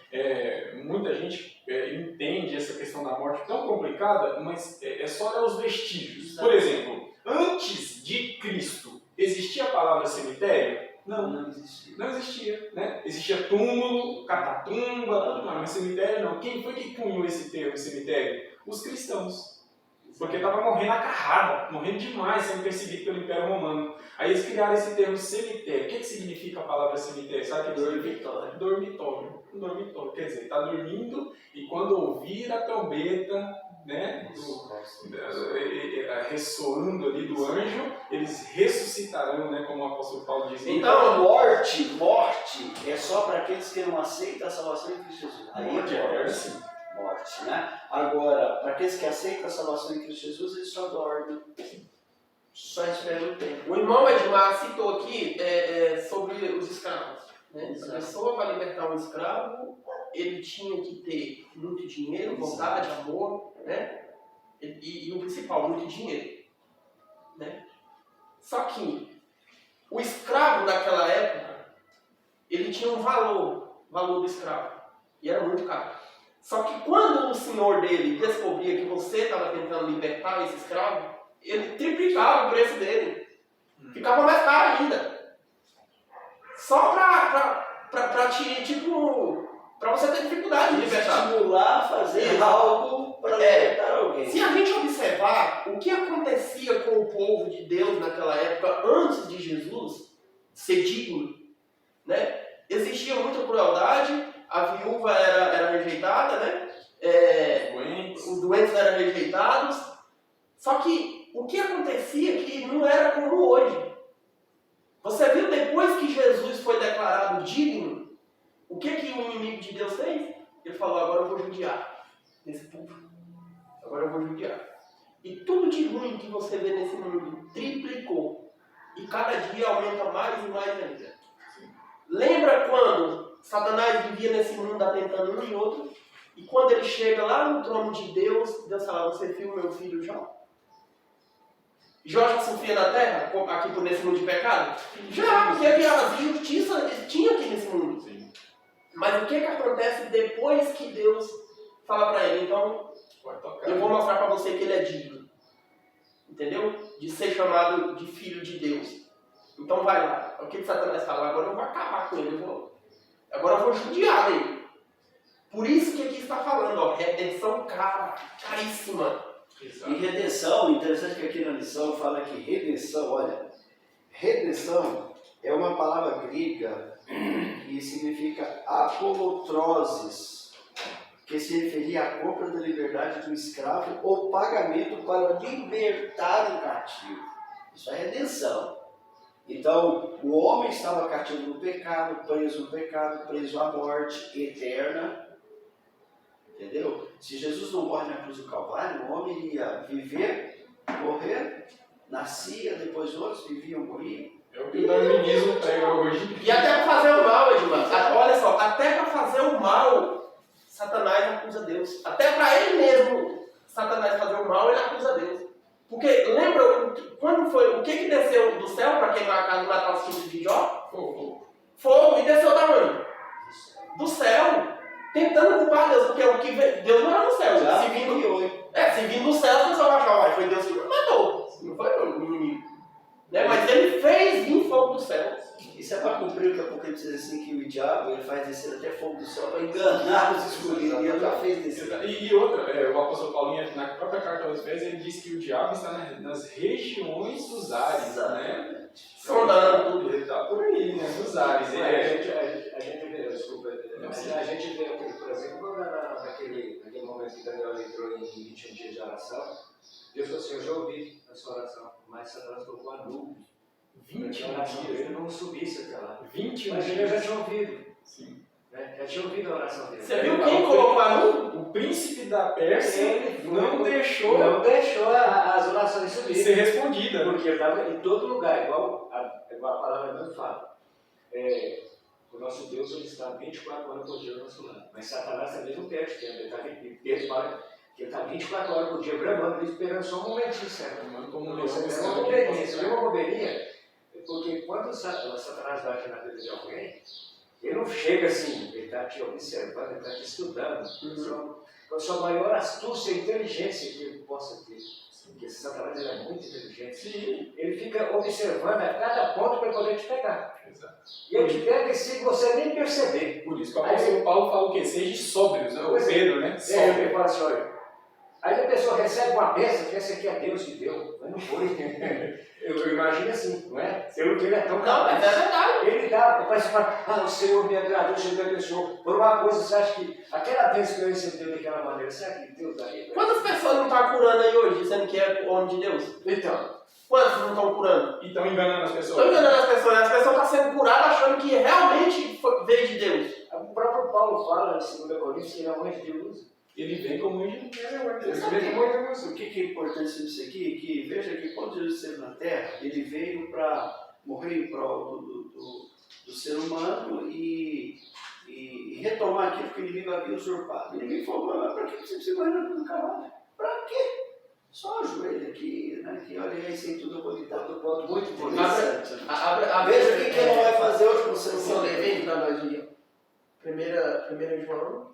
muita gente entende essa questão da morte tão complicada, mas é só olhar os vestígios. Por exemplo, antes de Cristo, existia a palavra cemitério? Não existia. Não existia, né? Existia túmulo, catatumba, tudo mais, mas cemitério não. Quem foi que cunhou esse termo cemitério? Os cristãos. Porque estava morrendo a carrada, morrendo demais, sendo perseguido pelo Império Romano. Aí eles criaram esse termo cemitério. O que significa a palavra cemitério? Sabe o que significa? Dormitório. Um dormitório. Quer dizer, está dormindo e quando ouvir a trombeta, né, ressoando ali do anjo, eles ressuscitarão, né, como o apóstolo Paulo diz. Então, morte é só para aqueles que não aceitam a salvação em Cristo Jesus. Aí morte é sim. Morte, né? Agora, para aqueles que aceitam a salvação em Cristo Jesus, eles só dormem, só esperam o tempo. O irmão Edmar citou aqui sobre os escravos. Né? A pessoa, para libertar um escravo, ele tinha que ter muito dinheiro, vontade, amor, né? E o principal, muito dinheiro. Né? Só que o escravo naquela época, ele tinha um valor do escravo, e era muito caro. Só que quando o senhor dele descobria que você estava tentando libertar esse escravo, ele triplicava o preço dele. Ficava mais caro ainda. Só pra te, tipo, pra você ter dificuldade de libertar. Estimular a fazer algo para libertar alguém. Se a gente observar o que acontecia com o povo de Deus naquela época, antes de Jesus ser digno, né? Existia muita crueldade. A viúva era rejeitada, né? Os doentes eram rejeitados. Só que o que acontecia que não era como hoje. Você viu depois que Jesus foi declarado digno, o que o inimigo de Deus fez? Ele falou, agora eu vou judiar desse povo. Agora eu vou judiar. E tudo de ruim que você vê nesse mundo triplicou. E cada dia aumenta mais e mais ainda. Lembra quando Satanás vivia nesse mundo atentando um e outro, e quando ele chega lá no trono de Deus, Deus fala, você viu meu filho Jó? Jó já sofria na terra, aqui por nesse mundo de pecado? Já, porque a injustiça tinha aqui nesse mundo. Sim. Mas o que acontece depois que Deus fala para ele? Então, eu vou mostrar para você que ele é digno. Entendeu? De ser chamado de filho de Deus. Então vai lá. O que Satanás fala? Agora eu vou acabar com ele. Agora eu vou judiar dele. Por isso que aqui está falando, ó, redenção cara, caríssima. Exato. E redenção, interessante que aqui na lição fala que redenção, olha, redenção é uma palavra grega que significa apolotrosis, que se referia à compra da liberdade de um escravo ou pagamento para libertar um cativo. Isso é redenção. Então, o homem estava cativo no pecado, preso à morte eterna. Entendeu? Se Jesus não morre na cruz do Calvário, o homem iria viver, morrer, nascia, depois outros viviam, morriam. É o que o darwinismo prega hoje. E até para fazer o mal, Edmar, olha só, até para fazer o mal, Satanás acusa Deus. Até para ele mesmo, Satanás fazer o mal, ele acusa Deus. Porque lembra quando foi, o que desceu do céu para queimar a casa e matar os filhos de Jó? Fogo, e desceu da onde? Do céu. Tentando culpar Deus, porque o que Deus não era no céu. Já se vindo do céu, você só vai achar, foi Deus que me matou. Não foi o inimigo. Né? Mas ele fez vir fogo do céu. Isso é para cumprir o que Apocalipse diz assim, que o diabo ele faz descer até fogo do céu para enganar os escolhidos. E ele já fez descer. E outra, o apóstolo Paulinho, na própria carta aos Efésios, ele diz que o diabo está nas regiões dos ares, né? Sondando tudo. Ele está por aí, né? Nos ares. A gente vê, desculpa, a gente vê, por exemplo, naquele momento que Daniel entrou em 21 dias de oração, Deus falou assim, eu já ouvi a sua oração, mas Satanás colocou a nuvem. 21 dias. Ele não subisse até lá. 21 Mas ele já tinha ouvido. Sim. Né? Já tinha ouvido a oração dele. Você viu quem colocou a nuvem? O príncipe da Pérsia Ele não deixou as orações subirem. ser respondida. Porque ele estava em todo lugar, igual a palavra mesmo fala. O nosso Deus ele está 24 horas por dia ao nosso lado. Mas Satanás também não perde tempo. Ele fala que ele está 24 horas por dia bramando, esperando só um momentinho certo. Como Você vê uma bobeirinha, você vê uma bobeirinha, porque quando Satanás bate na vida de alguém, ele não chega assim, ele está te observando, ele está te estudando. Com a sua maior astúcia e inteligência que ele possa ter. Porque Satanás ele é muito inteligente. Sim. Ele fica observando a cada ponto para poder te pegar. Exato. E ele te pega sem você nem perceber. Por isso que o apóstolo Paulo fala o quê? Seja sóbrios, né? O Pedro, né? Ele fala assim, olha. Aí a pessoa recebe uma bênção, pensa que é Deus que deu. Mas não foi. Eu imagino assim, não é? Pelo que ele é tão Não, capaz. mas é verdade. Ele dá, parece que o Senhor me agradou, o Senhor me abençoou. Por uma coisa, você acha que aquela bênção que eu recebi daquela maneira, será que Deus daria? Quantas pessoas não estão curando aí hoje, dizendo que é o homem de Deus? Então, Quantas não estão curando? E estão enganando as Estão pessoas. enganando as pessoas estão sendo curadas achando que realmente veio de Deus. o próprio Paulo fala em 2 Coríntios que ele é um anjo de luz. Ele vem como anjo. O que é importante nisso aqui? Que veja que quando Jesus esteve na Terra, ele veio para morrer em prol do ser humano e retomar aquilo que o inimigo havia usurpado. O inimigo falou, mas para que você precisa correr na cruz do cavalo? Para quê? Só ajoelha aqui, né? Que olha aí, sem tudo eu vou lhe dar. Outro ponto muito Interessante. Veja Veja o que ele não vai fazer hoje com o ser São humano. Levente para nós de primeira João.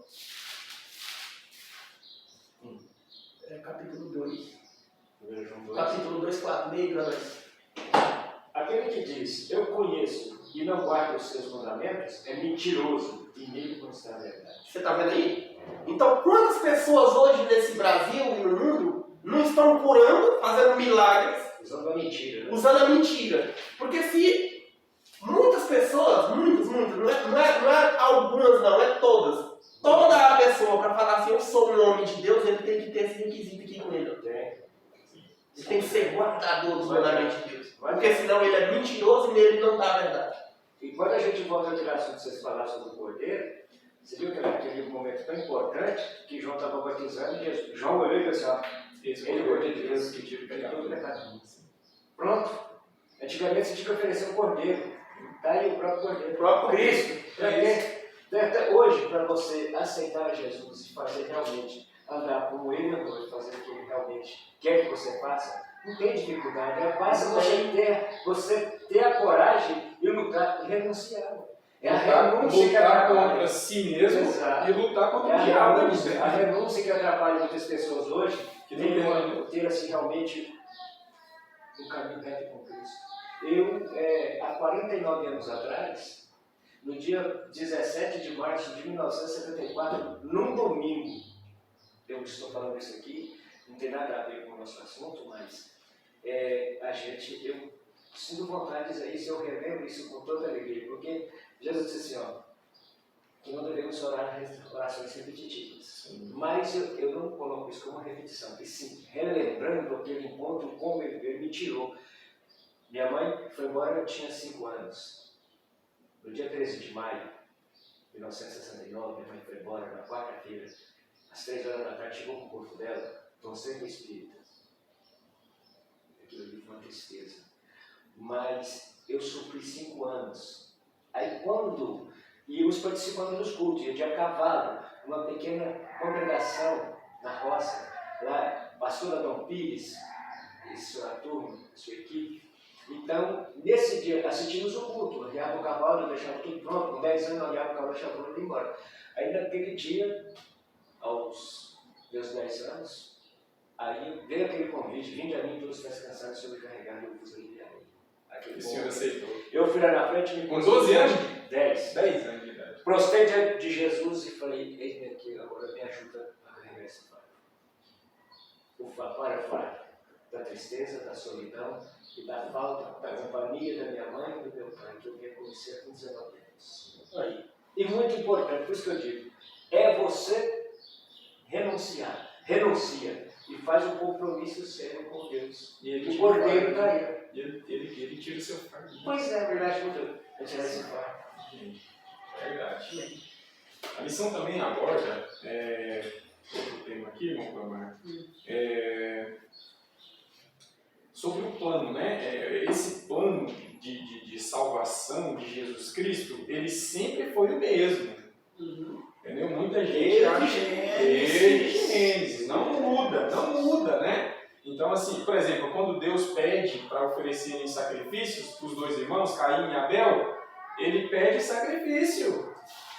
Capítulo 2. Capítulo 2, 4, meio para nós. Aquele que diz, eu conheço e não guarda os seus mandamentos, é mentiroso e nele consta a verdade. Você está vendo aí? Então, quantas pessoas hoje nesse Brasil e no mundo não estão curando, fazendo milagres, Usando a mentira, né? usando a mentira? Porque se muitas pessoas, muitas, não é algumas não, é todas. Toda a pessoa, para falar assim, eu sou um homem de Deus, ele tem que ter esse requisito aqui com ele. Ele tem que ser guardador dos mandamentos de Deus. Porque senão ele é mentiroso e nele não está a verdade. E quando a gente volta a tirar assunto, vocês falaram sobre o cordeiro, você viu que aquele momento tão importante que João estava batizando e João olhou e disse assim, Esse ele é o cordeiro de Deus que tira o que pecado todo do pecado. mundo. Pronto. Antigamente você tinha que oferecer um cordeiro. Está aí o próprio cordeiro. O próprio Cristo. Até hoje, para você aceitar Jesus e fazer realmente, andar como ele andou e fazer o que ele realmente quer que você faça, não tem dificuldade. É basta você ter a coragem e lutar e renunciar. É a renúncia que lutar atrapalha. contra si mesmo. Exato. E lutar contra É o a diabo. renúncia, a renúncia que atrapalha muitas pessoas hoje, que Que não não ter assim, realmente um caminho reto com Cristo. Eu, há 49 anos atrás, no dia 17 de março de 1974, num domingo, eu estou falando isso aqui, não tem nada a ver com o nosso assunto, mas eu sinto vontade de dizer isso, eu relembro isso com toda alegria, porque Jesus disse assim, ó, que não devemos orar orações repetitivas. Mas eu não coloco isso como repetição, e sim, relembrando aquele encontro como ele me tirou. Minha mãe foi embora, eu tinha 5 anos. No dia 13 de maio de 1969, minha mãe foi embora na quarta-feira. Às 3 horas da tarde, chegou com o corpo dela, tão sempre espírita. Aquilo ali foi uma tristeza. Mas eu sofri 5 anos. Aí quando íamos participando dos cultos, ia de a cavalo, uma pequena congregação na roça, lá, pastor Adão Pires, e sua turma, sua equipe. Então, nesse dia, assistimos o culto, olhava o cavalo, deixava tudo pronto, com 10 anos, olhava o cavalo, deixava pronto e ia embora. Aí naquele dia, aos meus 10 anos, aí veio aquele convite, vinde a mim todos estão cansados e sobrecarregados, eu vos aliviarei. O senhor aceitou. Eu fui lá na frente e me Com 12 anos? 10. 10 anos de idade. Prostei diante de Jesus e falei, eis-me aqui, agora me ajuda a carregar esse fardo. O fardo da tristeza, da solidão e da falta da companhia da minha mãe e do meu pai, que eu vinha conhecer com 19 anos. Aí. E muito importante, por isso que eu digo, é você renunciar. Renuncia e faz um compromisso sério com Deus. E o cordeiro está aí. Ele tira o seu fardo. Pois é verdade, muito. Eu tirar esse fardo. É verdade. A lição também aborda, outro tema aqui, irmão Clamar, sobre o plano, né? Esse plano de salvação de Jesus Cristo, ele sempre foi o mesmo. Entendeu? Muita gente acha desde Gênesis, não muda, né? Então, assim, por exemplo, quando Deus pede para oferecerem sacrifícios para os 2 irmãos, Caim e Abel, ele pede sacrifício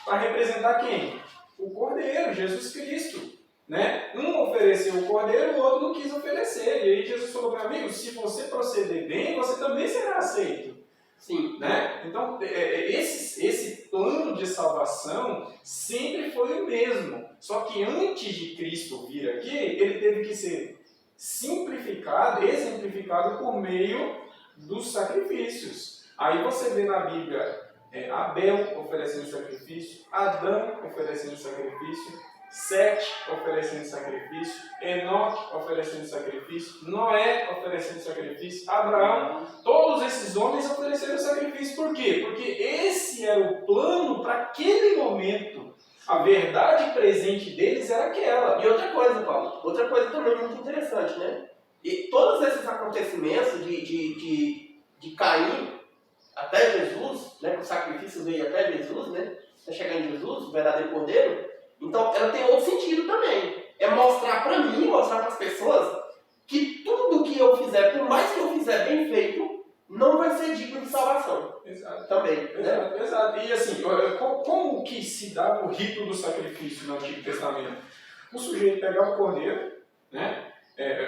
para representar quem? O Cordeiro, Jesus Cristo. Né? Um ofereceu o cordeiro, o outro não quis oferecer. E aí Jesus falou para mim, se você proceder bem, você também será aceito. Sim. Né? Então, esse plano de salvação sempre foi o mesmo. Só que antes de Cristo vir aqui, ele teve que ser simplificado, exemplificado por meio dos sacrifícios. Aí você vê na Bíblia Abel oferecendo sacrifício, Adão oferecendo sacrifício, Sete oferecendo sacrifício, Enoque oferecendo sacrifício, Noé oferecendo sacrifício, Abraão, todos esses homens ofereceram sacrifício. Por quê? Porque esse era o plano para aquele momento. A verdade presente deles era aquela. E outra coisa, Paulo, outra coisa também muito interessante, né? E todos esses acontecimentos de Caim até Jesus, né? Que o sacrifício veio até Jesus, né? Até chegar em Jesus, o verdadeiro cordeiro. Então, ela tem outro sentido também. É mostrar para mim, mostrar para as pessoas que tudo que eu fizer, por mais que eu fizer bem feito, não vai ser digno de salvação. Exato. Também. Exato, né? exato. E assim, como que se dava o rito do sacrifício no Antigo Testamento? O sujeito pegava o cordeiro, né?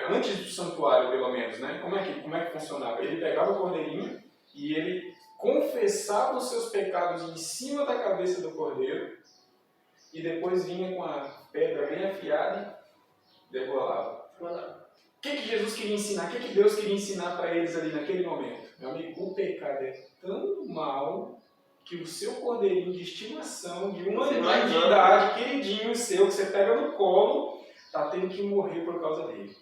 Antes do santuário, pelo menos, né? Como é que funcionava? Ele pegava o cordeirinho e ele confessava os seus pecados em cima da cabeça do cordeiro, e depois vinha com a pedra bem afiada e degolava. O que Jesus queria ensinar? O que Deus queria ensinar para eles ali naquele momento? Meu amigo, o pecado é tão mau que o seu cordeirinho de estimação, de 1 ano de idade, queridinho seu, que você pega no colo, está tendo que morrer por causa dele.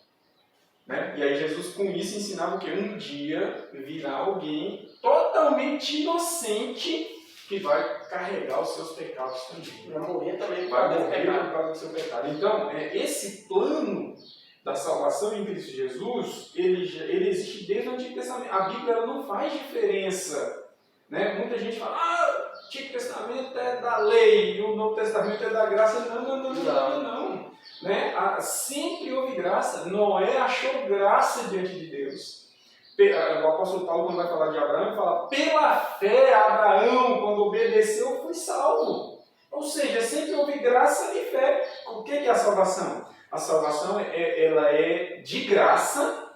Né? E aí Jesus com isso ensinava o quê? Um dia virá alguém totalmente inocente que vai carregar os seus pecados também. Vai morrer também Vai morrer por causa do seu pecado. Então, esse plano da salvação em Cristo Jesus, ele existe desde o Antigo Testamento. A Bíblia ela não faz diferença. Né? Muita gente fala, o Antigo Testamento é da lei e o Novo Testamento é da graça. Não. Né? Sempre houve graça. Noé achou graça diante de Deus. O apóstolo Paulo, quando vai falar de Abraão, ele fala, pela fé, Abraão, quando obedeceu, foi salvo. Ou seja, sempre houve graça e fé. O que é a salvação? A salvação ela é de graça,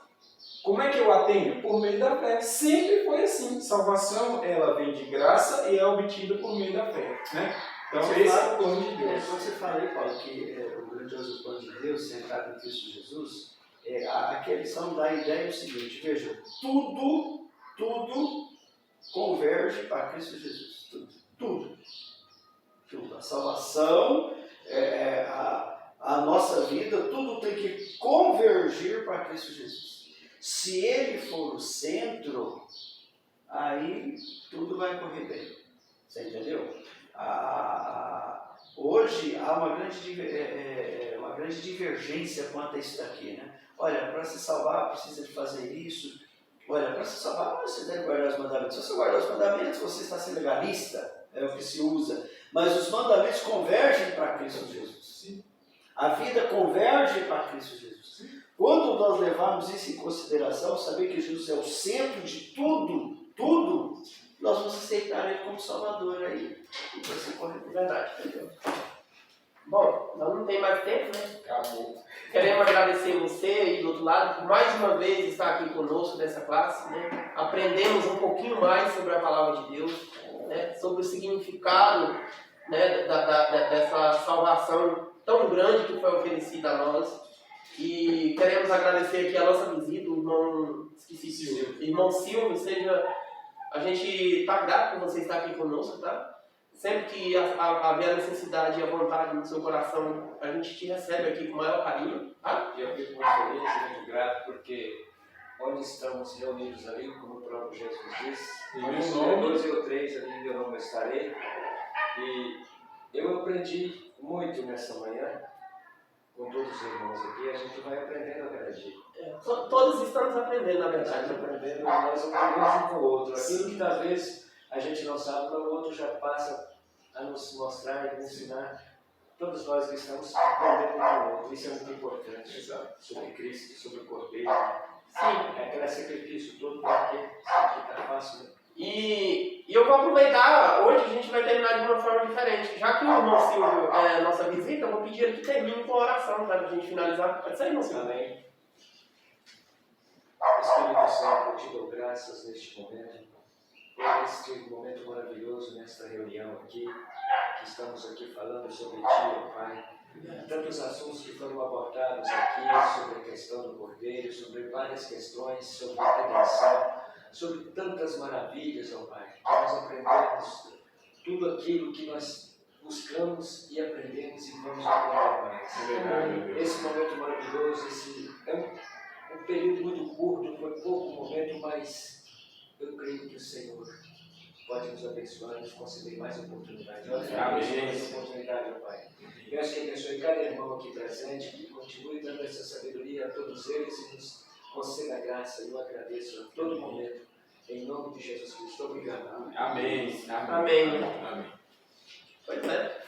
Como é que eu a tenho? Por meio da fé. Sempre foi assim. Salvação, ela vem de graça e é obtida por meio da fé. Né? Então, Você esse fala- é o plano de Deus. Quando você fala aí, Paulo, que o grandioso plano de Deus, centrado em Cristo Jesus, aqui a lição dá a ideia o seguinte, veja, tudo converge para Cristo Jesus. Tudo. A salvação, a nossa vida, tudo tem que convergir para Cristo Jesus. Se Ele for o centro, aí tudo vai correr bem. Você entendeu? Hoje há uma grande divergência quanto a isso daqui, né? Olha, para se salvar precisa de fazer isso. Olha, para se salvar você deve guardar os mandamentos. Se você guardar os mandamentos, você está sendo legalista, é o que se usa. Mas os mandamentos convergem para Cristo Jesus. Sim. A vida converge para Cristo Jesus. Quando nós levarmos isso em consideração, saber que Jesus é o centro de tudo, nós vamos aceitar Ele como Salvador aí. E vai ser correto. Verdade, entendeu? Bom, nós não tem mais tempo, né? Acabou. Queremos agradecer você aí do outro lado por mais uma vez estar aqui conosco nessa classe, né? Aprendemos um pouquinho mais sobre a palavra de Deus, né? Sobre o significado, né? Dessa salvação tão grande que foi oferecida a nós. E queremos agradecer aqui a nossa visita, o irmão Silvio, a gente está grato por você estar aqui conosco, tá? Sempre que haver a necessidade e a vontade no seu coração, a gente te recebe aqui com o maior carinho, tá? E eu fico muito feliz e muito grato porque onde estamos reunidos ali, como o próprio Jesus disse, Em onde meu nome. 2 ou 3 ali em meu nome estarei. E eu aprendi muito nessa manhã com todos os irmãos aqui, a gente vai aprendendo a cada dia. Todos estamos aprendendo, na verdade. Estamos aprendendo, nós aprendemos um com o outro. Aquilo que talvez a gente não sabe, o outro já passa a nos mostrar e nos ensinar. Todos nós que estamos aprendendo um com o outro. Isso é muito importante. Exato. Sobre Cristo, sobre o Cordeiro. Sim. É aquele sacrifício todo para quê? Isso aqui está fácil, né? E eu vou aproveitar, hoje a gente vai terminar de uma forma diferente. Já que o irmão Silvio é a nossa visita, eu vou pedir ele que termine com a oração para a gente finalizar. Pode ser, irmão Silvio? Amém. Espírito Santo, eu te dou graças neste momento, por este momento maravilhoso nesta reunião aqui, que estamos aqui falando sobre Ti, ó Pai. Tantos assuntos que foram abordados aqui, sobre a questão do Cordeiro, sobre várias questões, sobre a redenção, sobre tantas maravilhas, ó Pai, que nós aprendemos tudo aquilo que nós buscamos e aprendemos e vamos aprender mais. Esse momento maravilhoso, esse é um período muito curto, foi pouco momento, mas eu creio que o Senhor pode nos abençoar e nos conceder mais oportunidades. Amém. Mais oportunidade, ó Pai. Peço que abençoe cada irmão aqui presente, que continue dando essa sabedoria a todos eles e nos conceda a graça. Eu agradeço a todo momento, em nome de Jesus Cristo. Obrigado. Amém. Amém. Amém. Pois é.